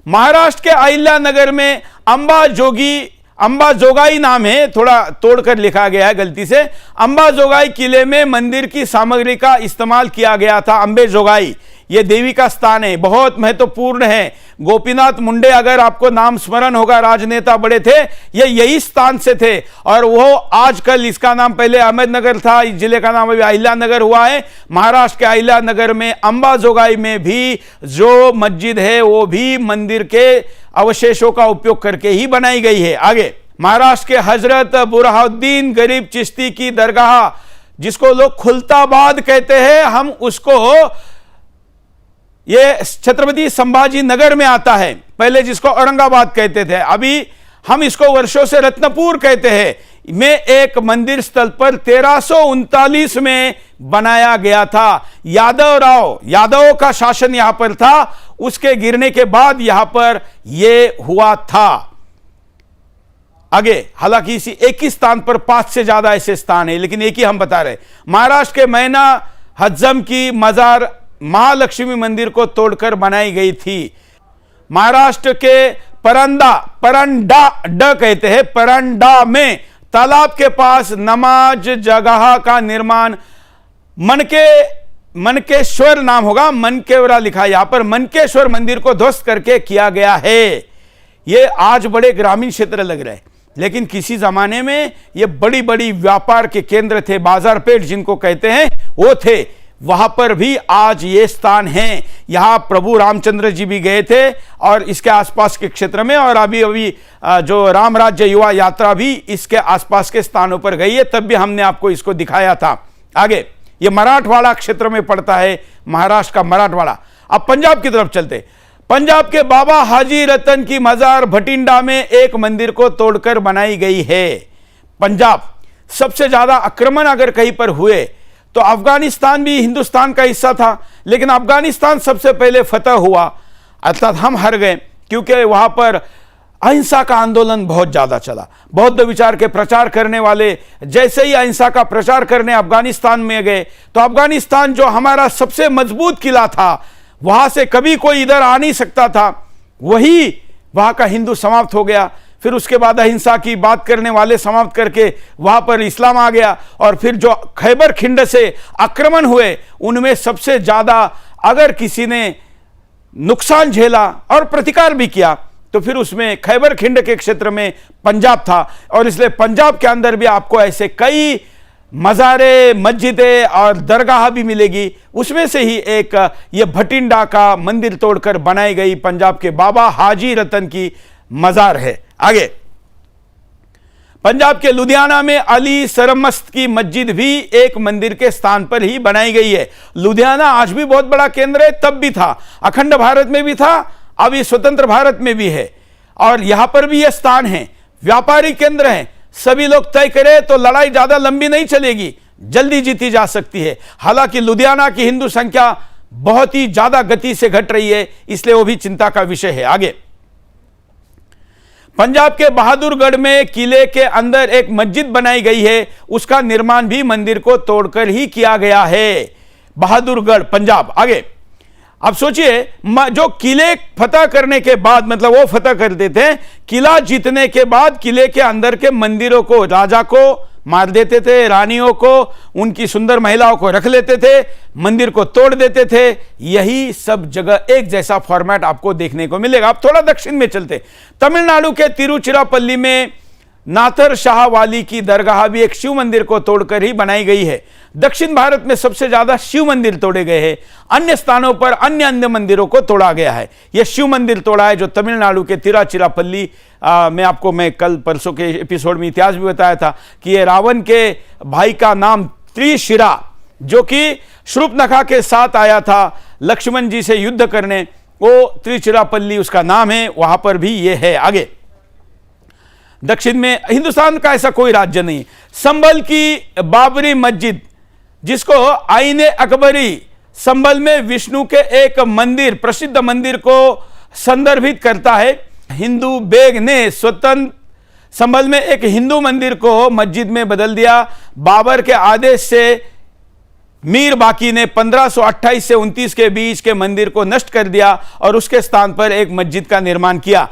महाराष्ट्र के अहिल्या नगर में अंबाजोगाई नाम है, थोड़ा तोड़कर लिखा गया है गलती से। अंबाजोगाई किले में मंदिर की सामग्री का इस्तेमाल किया गया था। अंबाजोगाई ये देवी का स्थान है, बहुत महत्वपूर्ण है। गोपीनाथ मुंडे, अगर आपको नाम स्मरण होगा, राजनेता बड़े थे, ये यही स्थान से थे। और वो आजकल इसका नाम पहले अहमदनगर था, इस जिले का नाम अभी अहिल्या नगर हुआ है। महाराष्ट्र के अहिल्या नगर में अंबाजोगाई में भी जो मस्जिद है वो भी मंदिर के अवशेषों का उपयोग करके ही बनाई गई है। आगे, महाराष्ट्र के हजरत बुरहानुद्दीन गरीब चिश्ती की दरगाह, जिसको लोग खुलताबाद कहते हैं, हम उसको, ये छत्रपति संभाजी नगर में आता है, पहले जिसको औरंगाबाद कहते थे, अभी हम इसको वर्षों से रत्नपुर कहते हैं, में एक मंदिर स्थल पर 1339 में बनाया गया था। यादवों का शासन यहां पर था, उसके गिरने के बाद यहां पर यह हुआ था। आगे, हालांकि इसी एक ही स्थान पर 5 से ज्यादा ऐसे स्थान है, लेकिन एक ही हम बता रहे। महाराष्ट्र के मैना हज्जम की मजार महालक्ष्मी मंदिर को तोड़कर बनाई गई थी। महाराष्ट्र के परंडा कहते हैं, परंडा में तालाब के पास नमाज जगह का निर्माण मनकेश्वर नाम होगा, मनकेवरा लिखा यहां पर, मनकेश्वर मंदिर को ध्वस्त करके किया गया है। ये आज बड़े ग्रामीण क्षेत्र लग रहे हैं, लेकिन किसी जमाने में ये बड़ी बड़ी व्यापार के केंद्र थे, बाजार पेट जिनको कहते हैं वो थे। वहां पर भी आज ये स्थान है। यहां प्रभु रामचंद्र जी भी गए थे और इसके आसपास के क्षेत्र में, और अभी जो राम राज्य युवा यात्रा भी इसके आसपास के स्थानों पर गई है, तब भी हमने आपको इसको दिखाया था। आगे, ये मराठवाड़ा क्षेत्र में पड़ता है, महाराष्ट्र का मराठवाड़ा। अब पंजाब की तरफ चलते। पंजाब के बाबा हाजी रतन की मजार भटिंडा में एक मंदिर को तोड़कर बनाई गई है। पंजाब सबसे ज्यादा आक्रमण अगर कहीं पर हुए तो अफगानिस्तान भी हिंदुस्तान का हिस्सा था, लेकिन अफगानिस्तान सबसे पहले फतह हुआ, अर्थात हम हार गए, क्योंकि वहां पर अहिंसा का आंदोलन बहुत ज्यादा चला। बौद्ध विचार के प्रचार करने वाले जैसे ही अहिंसा का प्रचार करने अफगानिस्तान में गए, तो अफगानिस्तान जो हमारा सबसे मजबूत किला था, वहां से कभी कोई इधर आ नहीं सकता था, वही वहां का हिंदू समाप्त हो गया। फिर उसके बाद अहिंसा की बात करने वाले समाप्त करके वहां पर इस्लाम आ गया। और फिर जो खैबर खिंड से आक्रमण हुए, उनमें सबसे ज्यादा अगर किसी ने नुकसान झेला और प्रतिकार भी किया, तो फिर उसमें खैबर खिंड के क्षेत्र में पंजाब था। और इसलिए पंजाब के अंदर भी आपको ऐसे कई मज़ारे, मस्जिदें और दरगाह भी मिलेगी। उसमें से ही एक ये भटिंडा का मंदिर तोड़कर बनाई गई पंजाब के बाबा हाजी रतन की मजार है। आगे, पंजाब के लुधियाना में अली सरमस्त की मस्जिद भी एक मंदिर के स्थान पर ही बनाई गई है। लुधियाना आज भी बहुत बड़ा केंद्र है, तब भी था, अखंड भारत में भी था, अभी स्वतंत्र भारत में भी है, और यहां पर भी यह स्थान है, व्यापारिक केंद्र है। सभी लोग तय करें तो लड़ाई ज्यादा लंबी नहीं चलेगी, जल्दी जीती जा सकती है। हालांकि लुधियाना की हिंदू संख्या बहुत ही ज्यादा गति से घट रही है, इसलिए वो भी चिंता का विषय है। आगे, पंजाब के बहादुरगढ़ में किले के अंदर एक मस्जिद बनाई गई है, उसका निर्माण भी मंदिर को तोड़कर ही किया गया है। बहादुरगढ़, पंजाब। आगे, अब सोचिए, जो किले फतह करने के बाद, मतलब वो फतह करते थे, किला जीतने के बाद किले के अंदर के मंदिरों को, राजा को मार देते थे, रानियों को, उनकी सुंदर महिलाओं को रख लेते थे, मंदिर को तोड़ देते थे। यही सब जगह एक जैसा फॉर्मेट आपको देखने को मिलेगा। अब थोड़ा दक्षिण में चलते। तमिलनाडु के तिरुचिरापल्ली में नाथर शाह वाली की दरगाह भी एक शिव मंदिर को तोड़कर ही बनाई गई है। दक्षिण भारत में सबसे ज्यादा शिव मंदिर तोड़े गए हैं, अन्य स्थानों पर अन्य मंदिरों को तोड़ा गया है। यह शिव मंदिर तोड़ा है जो तमिलनाडु के तिरुचिरापल्ली में, आपको मैं कल परसों के एपिसोड में इतिहास भी बताया था कि यह रावण के भाई का नाम त्रिशिरा, जो कि शूर्पणखा के साथ आया था लक्ष्मण जी से युद्ध करने, वो त्रिचिरापल्ली उसका नाम है, वहां पर भी ये है। आगे, दक्षिण में हिंदुस्तान का ऐसा कोई राज्य नहीं। संभल की बाबरी मस्जिद, जिसको आईने अकबरी, संभल में विष्णु के एक मंदिर, प्रसिद्ध मंदिर को संदर्भित करता है। हिंदू बेग ने स्वतंत्र संभल में एक हिंदू मंदिर को मस्जिद में बदल दिया। बाबर के आदेश से मीर बाकी ने 1528 से 29 के बीच के मंदिर को नष्ट कर दिया और उसके स्थान पर एक मस्जिद का निर्माण किया।